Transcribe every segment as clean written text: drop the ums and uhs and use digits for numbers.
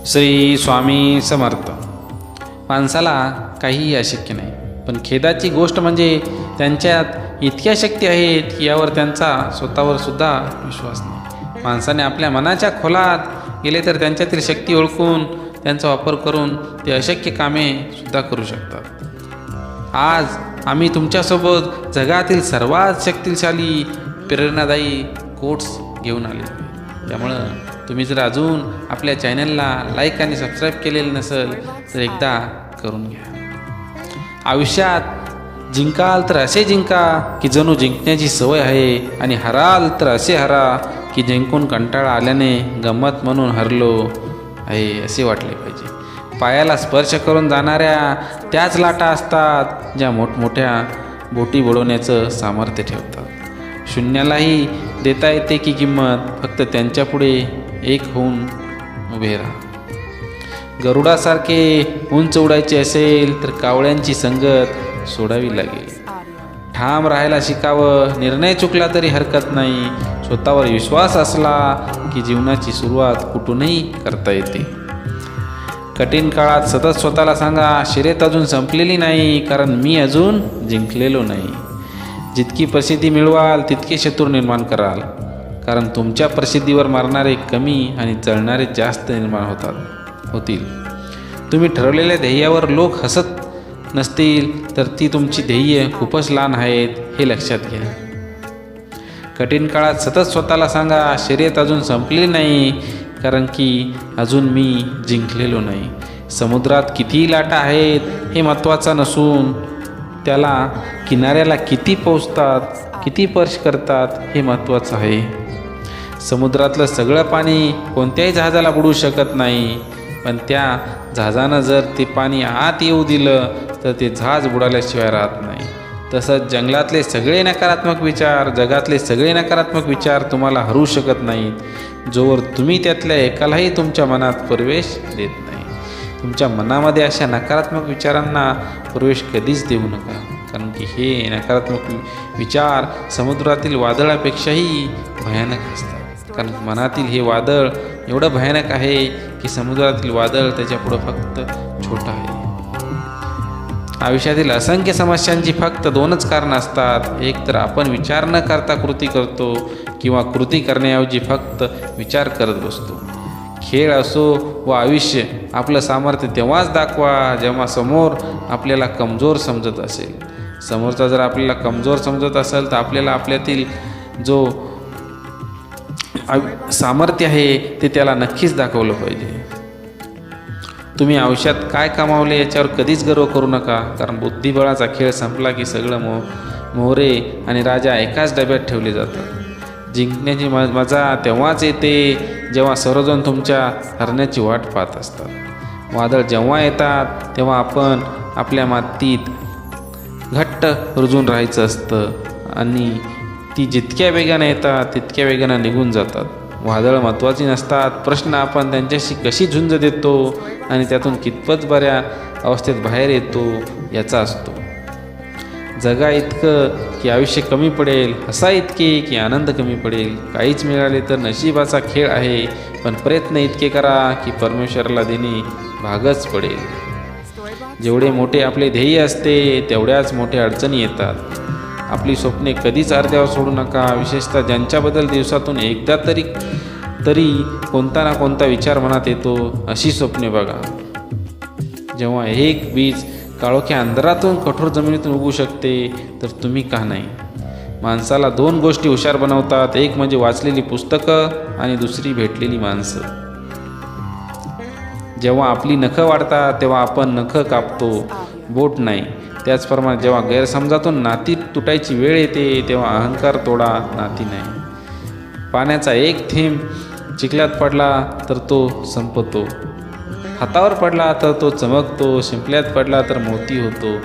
श्री स्वामी समर्थ. माणसाला काहीही अशक्य नाही, पण खेदाची गोष्ट म्हणजे त्यांच्यात इतक्या शक्ती आहेत की यावर त्यांचा स्वतःवर सुद्धा विश्वास नाही. माणसाने आपल्या मनाच्या खोलात गेले तर त्यांच्यातील शक्ती ओळखून त्यांचा वापर करून ते अशक्य कामे सुद्धा करू शकतात. आज आम्ही तुमच्यासोबत जगातील सर्वात शक्तिशाली प्रेरणादायी कोट्स घेऊन आले. त्यामुळं तुम्ही जर अजून आपल्या चॅनलला लाईक आणि सबस्क्राईब केलेलं नसेल तर एकदा करून घ्या. आयुष्यात जिंकाल तर असे जिंका की जणू जिंकण्याची सवय आहे, आणि हराल तर असे हरा की जिंकून कंटाळा आल्याने गंमत म्हणून हरलो आहे असे वाटले पाहिजे. पायाला स्पर्श करून जाणाऱ्या त्याच लाटा असतात ज्या मोठमोठ्या बोटी बुडवण्याचं सामर्थ्य ठेवतात. शून्यालाही देता येते की किंमत, फक्त त्यांच्यापुढे एक होऊन उभे राहा. गरुडासारखे उंच उडायचे असेल तर कावळ्यांची संगत सोडावी लागेल. ठाम राहायला शिकावं. निर्णय चुकला तरी हरकत नाही. स्वतःवर विश्वास असला की जीवनाची सुरुवात कुठूनही करता येते. कठीण काळात सतत स्वतःला सांगा, शर्यत अजून संपलेली नाही, कारण मी अजून जिंकलेलो नाही. जितकी प्रसिद्धी मिळवाल तितके शत्रू निर्माण कराल, कारण तुमच्या प्रसिद्धीवर मारणारे कमी आणि जळणारे जास्त निर्माण होतील. तुम्ही ठरवलेल्या ध्येयावर लोक हसत नसतील तर ती तुमची ध्येय खूपच लहान आहेत हे लक्षात घ्या. कठीण काळात सतत स्वतःला सांगा, शर्यत अजून संपलेली नाही, कारण की अजून मी जिंकलेलो नाही. समुद्रात किती लाटा आहेत हे महत्त्वाचं नसून त्याला किनाऱ्याला किती पोचतात, किती स्पर्श करतात हे महत्त्वाचं आहे. समुद्रातलं सगळं पाणी कोणत्याही जहाजाला बुडवू शकत नाही, पण त्या जहाजानं जर ते पाणी आत येऊ दिलं तर ते जहाज बुडाल्याशिवाय राहत नाही. तसंच जंगलातले सगळे नकारात्मक विचार, जगातले सगळे नकारात्मक विचार तुम्हाला हरू शकत नाहीत जोवर तुम्ही त्यातल्या एकालाही तुमच्या मनात प्रवेश देत नाही. तुमच्या मनामध्ये अशा नकारात्मक विचारांना प्रवेश कधीच देऊ नका, कारण की हे नकारात्मक विचार समुद्रातील वादळापेक्षाही भयानक असतात. कारण मनातील हे वादळ एवढं भयानक आहे की समुद्रातील वादळ त्याच्यापुढं फक्त छोटं आहे. आयुष्यातील असंख्य समस्यांची फक्त दोनच कारणं असतात. एक तर आपण विचार न करता कृती करतो, किंवा कृती करण्याऐवजी फक्त विचार करत बसतो. खेळ असो व आयुष्य, आपलं सामर्थ्य तेव्हाच दाखवा जेव्हा समोर आपल्याला कमजोर समजत असेल. समोरचा जर आपल्याला कमजोर समजत असेल तर आपल्याला आपल्यातील जो सामर्थ्य आहे ते त्याला नक्कीच दाखवलं पाहिजे. तुम्ही आयुष्यात काय कमावले याच्यावर कधीच गर्व करू नका, कारण बुद्धिबळाचा खेळ संपला की सगळं मोहरे आणि राजा एकाच डब्यात ठेवले जातात. जिंकण्याची मजा तेव्हाच येते जेव्हा सर्वजण तुमच्या हरण्याची वाट पाहत असतात. वादळ जेव्हा येतात तेव्हा आपण आपल्या मातीत घट्ट रुजून राहायचं असतं, आणि ती जितक्या वेगाने येतात तितक्या वेगाने निघून जातात. वादळ महत्त्वाची नसतात, प्रश्न आपण त्यांच्याशी कशी झुंज देतो आणि त्यातून कितपत बऱ्या अवस्थेत बाहेर येतो याचा असतो. जगा इतकं की आयुष्य कमी पडेल, हसा इतके की आनंद कमी पडेल. काहीच मिळाले तर नशिबाचा खेळ आहे, पण प्रयत्न इतके करा की परमेश्वराला देणे भागच पडेल. जेवढे मोठे आपले ध्येय असते तेवढ्याच मोठ्या अडचणी येतात. आपली स्वप्ने कधीच अर्ध्यावर सोडू नका, विशेषतः ज्यांच्याबद्दल दिवसातून एकदा तरी कोणता ना कोणता विचार मनात येतो अशी स्वप्ने बघा. जेव्हा एक बीज काळोख्या अंधारातून कठोर जमिनीतून उगू शकते तर तुम्ही का नाही. माणसाला दोन गोष्टी हुशार बनवतात, एक म्हणजे वाचलेली पुस्तकं आणि दुसरी भेटलेली माणसं. जेव्हा आपली नखं वाढतात तेव्हा आपण नखं कापतो, बोट नाही. त्याचप्रमाणे जेव्हा गैरसमजातून नाती तुटायची वेळ येते तेव्हा अहंकार तोडा, नाती नाही. पाण्याचा एक थेंब चिखलात पडला तर तो संपतो, हातावर पडला तर तो चमकतो, शिंपल्यात पडला तर मोती होतो.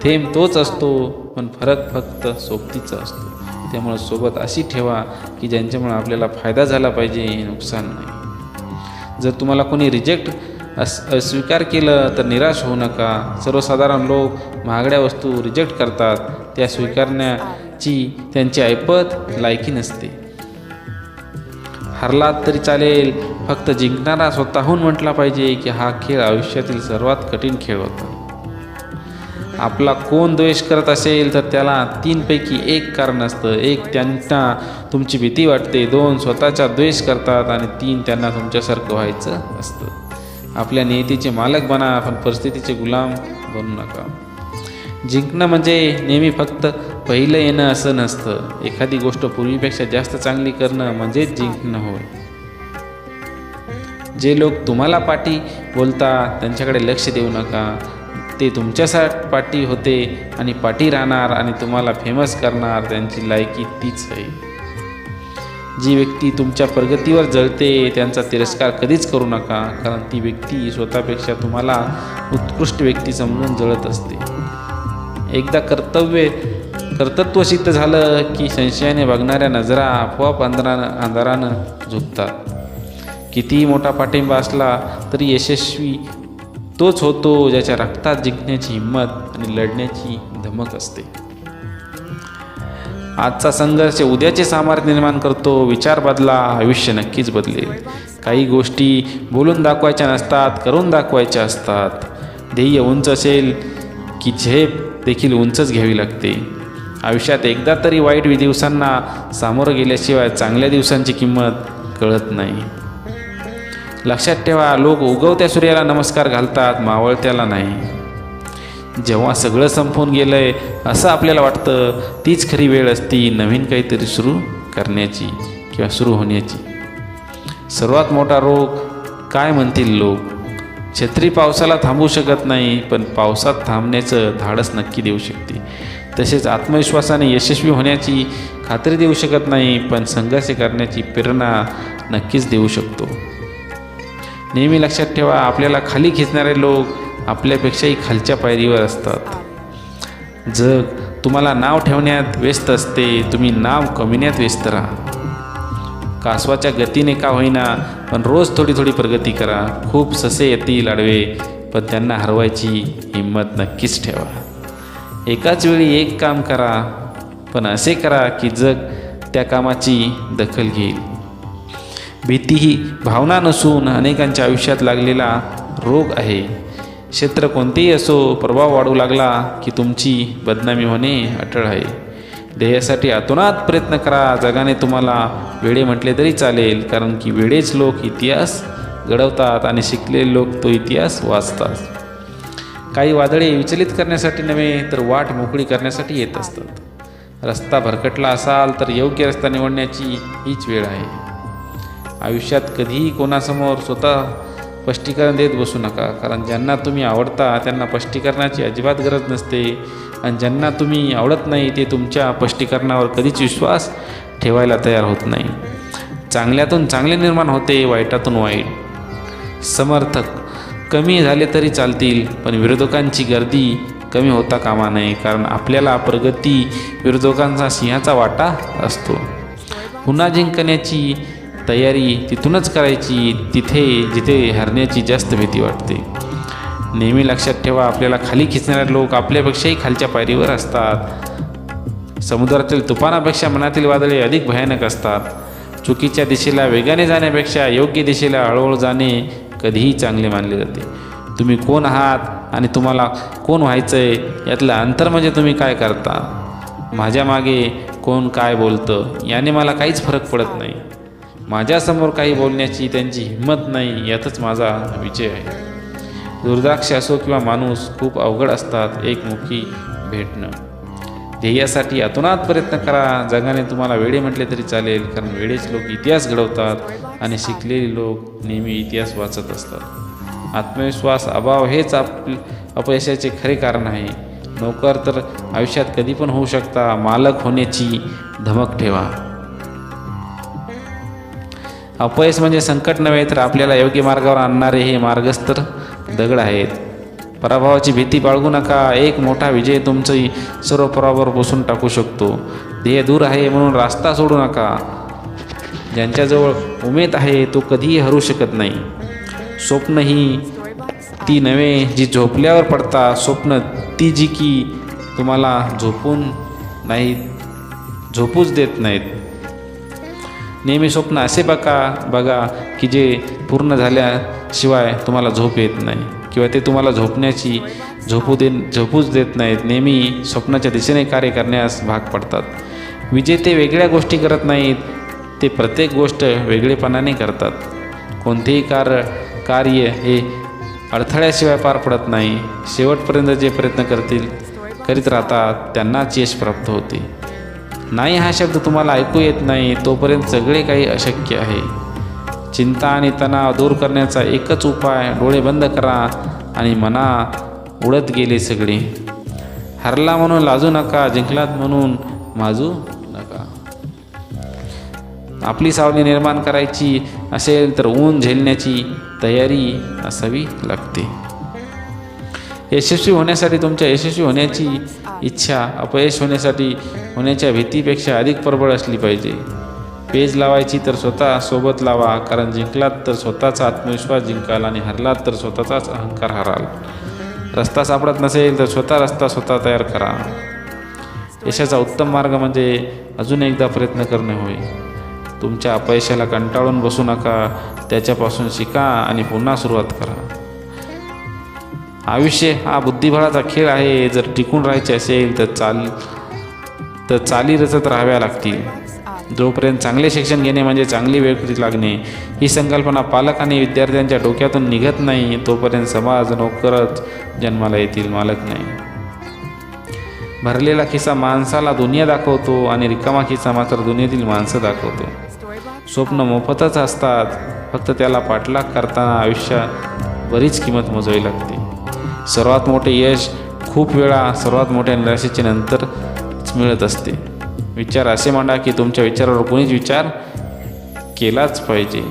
थेंब तोच असतो, पण फरक फक्त सोबतीचा असतो. त्यामुळे सोबत अशी ठेवा की ज्यांच्यामुळे आपल्याला फायदा झाला पाहिजे, नुकसान नाही. जर तुम्हाला कोणी रिजेक्ट अस्वीकार केलं तर निराश होऊ नका. सर्वसाधारण लोक महागड्या वस्तू रिजेक्ट करतात, त्या स्वीकारण्याची त्यांची ऐपत लायकी नसते. हरलात तरी चालेल, फक्त जिंकणारा स्वतःहून म्हटला पाहिजे की हा खेळ आयुष्यातील सर्वात कठीण खेळ होता. आपला कोण द्वेष करत असेल तर त्याला 3 पैकी 1 कारण असतं. 1 त्यांना तुमची भीती वाटते, 2 स्वतःचा द्वेष करतात आणि 3 त्यांना तुमच्यासारखं व्हायचं असतं. आपल्या नियतीचे मालक बना, पण परिस्थितीचे गुलाम बनू नका. जिंकणं म्हणजे नेहमी फक्त पहिलं येणं असं नसतं. एखादी गोष्ट पूर्वीपेक्षा जास्त चांगली करणं म्हणजेच जिंकणं होय. जे लोक तुम्हाला पाठी बोलतात त्यांच्याकडे लक्ष देऊ नका. ते तुमच्यासाठी पाठी होते आणि पाठी राहणार आणि तुम्हाला फेमस करणार. त्यांची लायकी तीच आहे. जी व्यक्ती तुमच्या प्रगतीवर जळते त्यांचा तिरस्कार कधीच करू नका, कारण ती व्यक्ती स्वतःपेक्षा तुम्हाला उत्कृष्ट व्यक्ती समजून जळत असते. एकदा कर्तृत्व सिद्ध झालं की संशयाने बघणाऱ्या नजरा आपोआप अंधारानं झुकतात. कितीही मोठा पाठिंबा असला तरी यशस्वी तोच होतो ज्याच्या रक्तात जिंकण्याची हिंमत आणि लढण्याची धमक असते. आजचा संघर्ष उद्याचे सामर्थ्य निर्माण करतो. विचार बदला, आयुष्य नक्कीच बदलेल. काही गोष्टी बोलून दाखवायच्या नसतात, करून दाखवायच्या असतात. ध्येय उंच असेल की झेप देखील उंचच घ्यावी लागते. आयुष्यात एकदा तरी वाईट दिवसांना सामोरं गेल्याशिवाय चांगल्या दिवसांची किंमत कळत नाही. लक्षात ठेवा, लोक उगवत्या सूर्याला नमस्कार घालतात, मावळत्याला नाही. जेव्हा सगळं संपून गेलंय असं आपल्याला वाटतं तीच खरी वेळ असती नवीन काहीतरी सुरू करण्याची किंवा सुरू होण्याची. सर्वात मोठा रोग काय म्हणतील लोक. छत्री पावसाला थांबवू शकत नाही, पण पावसात थांबण्याचं धाडस नक्की देऊ शकते. तसेच आत्मविश्वासाने यशस्वी होण्याची खात्री देऊ शकत नाही, पण संघर्ष करण्याची प्रेरणा नक्कीच देऊ शकतो. नेहमी लक्षात ठेवा, आपल्याला खाली खेचणारे लोक आपल्यापेक्षाही खालच्या पायरीवर असतात. जग तुम्हाला नाव ठेवण्यात व्यस्त असते, तुम्ही नाव कमविण्यात व्यस्त राहा. कासवाच्या गतीने का होईना, पण रोज थोडी थोडी प्रगती करा. खूप ससे येतील आडवे, पण त्यांना हरवायची हिंमत नक्कीच ठेवा. एकाच वेळी एक काम करा, पण असे करा की जग त्या कामाची दखल घेईल. भीती ही भावना नसून अनेकांच्या आयुष्यात लागलेला रोग आहे. क्षेत्र कोणतेही असो, प्रभाव वाढू लागला की तुमची बदनामी होणे अटळ आहे. ध्येयासाठी अतोनात प्रयत्न करा. जगाने तुम्हाला वेडे म्हटले तरी चालेल, कारण की वेडेच लोक इतिहास घडवतात आणि शिकलेले लोक तो इतिहास वाचतात. काही वादळे विचलित करण्यासाठी नव्हे तर वाट मोकळी करण्यासाठी येत असतात. रस्ता भरकटला असाल तर योग्य रस्ता निवडण्याची हीच वेळ आहे. आयुष्यात कधीही कोणासमोर स्वतः स्पष्टीकरण देत बसू नका, कारण ज्यांना तुम्ही आवडता त्यांना स्पष्टीकरणाची अजिबात गरज नसते आणि ज्यांना तुम्ही आवडत नाही ते तुमच्या स्पष्टीकरणावर कधीच विश्वास ठेवायला तयार होत नाही. चांगल्यातून चांगले निर्माण होते, वाईटातून वाईट. समर्थक कमी झाले तरी चालतील, पण विरोधकांची गर्दी कमी होता कामा नये, कारण आपल्याला प्रगती विरोधकांचा सिंहाचा वाटा असतो. पुन्हा जिंकण्याची तयारी तिथूनच करायची, जिथे हरण्याची जास्त भीती वाटते. नेहमी लक्षात ठेवा, आपल्याला खाली खेचणारे लोक आपल्यापेक्षाही खालच्या पायरीवर असतात. समुद्रातील तुफानापेक्षा मनातील वादळे अधिक भयानक असतात. चुकीच्या दिशेला वेगाने जाण्यापेक्षा योग्य दिशेला हळूहळू जाणे कधीही चांगले मानले जाते. तुम्ही कोण आहात आणि तुम्हाला कोण व्हायचं आहे यातलं अंतर म्हणजे तुम्ही काय करता. माझ्या मागे कोण काय बोलतं याने मला काहीच फरक पडत नाही. माझ्यासमोर काही बोलण्याची त्यांची हिंमत नाही, यातच माझा विजय आहे. दुर्द्राक्ष असो किंवा माणूस खूप अवघड असतात एकमुखी भेटणं. ध्येयासाठी अतोनात प्रयत्न करा. जगाने तुम्हाला वेडे म्हटले तरी चालेल, कारण वेडेच लोक इतिहास घडवतात आणि शिकलेले लोक नेहमी इतिहास वाचत असतात. आत्मविश्वास अभाव हेच अपयशाचे खरे कारण आहे. नोकर तर आयुष्यात कधी पण होऊ शकता, मालक होण्याची धमक ठेवा. अपयश म्हणजे संकट नव्हे तर आपल्याला योग्य मार्गावर आणणारे हे मार्गस्थ दगड आहेत. पराभवाची भीती बाळगू नका. एक मोठा विजय तुमची सर्व पराभव पुसून टाकू शकतो. ध्येय दूर आहे म्हणून रास्ता सोडू नका. ज्यांच्याजवळ उमेद आहे तो कधीही हरू शकत नाही. स्वप्न ही ती नव्हे जी झोपल्यावर पडतात. स्वप्न ती जी की तुम्हाला झोपूच देत नाहीत. नेहमी स्वप्न असे बघा की जे पूर्ण झाल्याशिवाय तुम्हाला झोप येत नाही किंवा ते तुम्हाला झोपूच देत नाहीत. नेहमी स्वप्नाच्या दिशेने कार्य करण्यास भाग पडतात. विजेते वेगळ्या गोष्टी करत नाहीत, ते प्रत्येक गोष्ट वेगळेपणाने करतात. कोणतेही कार्य हे अडथळ्याशिवाय पार पडत नाही. शेवटपर्यंत जे प्रयत्न करीत राहतात त्यांनाच यश प्राप्त होते. नाही हा शब्द तुम्हाला ऐकू येत नाही तोपर्यंत सगळे काही अशक्य आहे. चिंता आणि तणाव दूर करण्याचा एकच उपाय, डोळे बंद करा आणि मना उडत गेले सगळे. हरला म्हणून लाजू नका, जिंकलात म्हणून माजू नका. आपली सावली निर्माण करायची असेल तर ऊन झेलण्याची तयारी असावी लागते. यशस्वी होण्यासाठी तुमच्या यशस्वी होण्याची इच्छा अपयश होण्याच्या भीतीपेक्षा अधिक प्रबळ असली पाहिजे. पेज लावायची तर स्वतः सोबत लावा, कारण जिंकलात तर स्वतःचा आत्मविश्वास जिंकाल आणि हरलात तर स्वतःचाच अहंकार हराल. रस्ता सापडत नसेल तर रस्ता तयार करा. यशाचा उत्तम मार्ग म्हणजे अजून एकदा प्रयत्न करणे होय. तुमच्या अपयशाला कंटाळून बसू नका, त्याच्यापासून शिका आणि पुन्हा सुरुवात करा. आयुष्य हा बुद्धिबळाचा खेळ आहे. जर टिकून राहायचे असेल तर चाली रचत राहाव्या लागतील. जोपर्यंत चांगले शिक्षण घेणे म्हणजे चांगली वेळ लागणे ही संकल्पना पालक आणि विद्यार्थ्यांच्या डोक्यातून निघत नाही तोपर्यंत समाज नोकरच जन्माला येतील, मालक नाही. भरलेला खिसा माणसाला दुनिया दाखवतो आणि रिकामा खिसा मात्र दुनियेतील माणसं दाखवतो. स्वप्न मोफतच असतात, फक्त त्याला पाठलाग करताना आयुष्यात बरीच किंमत मोजावी लागते. सर्वात मोठे यश खूप वेळा सर्वात मोठ्या निराशेच्या नंतरच मिळत असते. विचार असे मांडा की तुमच्या विचारावर कोणीच विचार केलाच पाहिजे.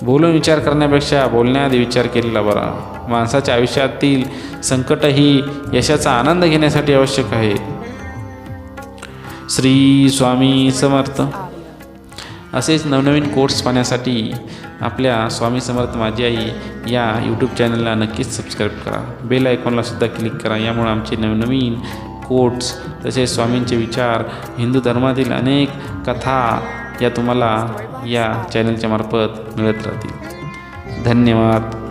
बोलून विचार करण्यापेक्षा बोलण्याआधी विचार केलेला बरा. माणसाच्या आयुष्यातील संकट ही यशाचा आनंद घेण्यासाठी आवश्यक आहे. श्री स्वामी समर्थ. असेच नवनवीन कोट्स पाहण्यासाठी आपल्या स्वामी समर्थ माझी आई या यूट्यूब चॅनलला नक्कीच सबस्क्राईब करा. बेल आयकॉनला सुद्धा क्लिक करा. यामुळे आमचे नवनवीन कोट्स तसेच स्वामींचे विचार, हिंदू धर्मातील अनेक कथा या तुम्हाला या चॅनलच्या मार्फत मिळत राहतील. धन्यवाद.